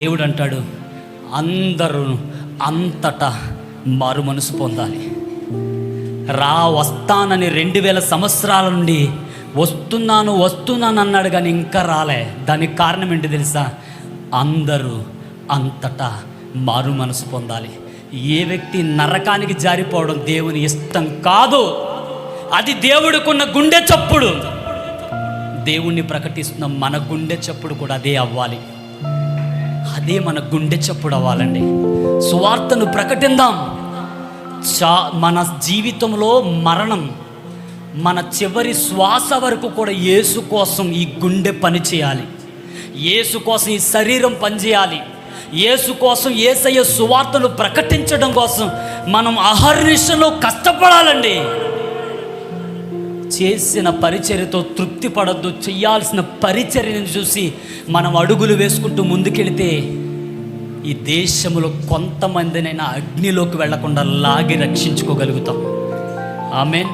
దేవుడు అంటాడు, అందరూ అంతటా మారు మనసు పొందాలి. వస్తానని 2000 సంవత్సరాల నుండి వస్తున్నాను అన్నాడు, కానీ ఇంకా రాలే. దానికి కారణం ఏంటి తెలుసా? అందరూ అంతటా మారు మనసు పొందాలి. ఏ వ్యక్తి నరకానికి జారిపోవడం దేవుని ఇష్టం కాదు. అది దేవుడికున్న గుండె చప్పుడు. దేవుణ్ణి ప్రకటిస్తున్న మన గుండె చప్పుడు కూడా అదే అవ్వాలి. అదే మన గుండె చప్పుడు అవ్వాలండి. సువార్తను ప్రకటిద్దాం. మన జీవితంలో మరణం, మన చివరి శ్వాస వరకు కూడా యేసు కోసం ఈ గుండె పని చేయాలి. యేసు కోసం ఈ శరీరం పనిచేయాలి. యేసు కోసం, యేసయ్య సువార్తను ప్రకటించడం కోసం మనం అహర్నిశలో కష్టపడాలండి. చేసిన పరిచర్యతో తృప్తి పడద్దు. చేయాల్సిన పరిచర్యను చూసి మనం అడుగులు వేసుకుంటూ ముందుకెళితే ఈ దేశంలో కొంతమందినైనా అగ్నిలోకి వెళ్లకుండా లాగి రక్షించుకోగలుగుతాం. ఆమేన్.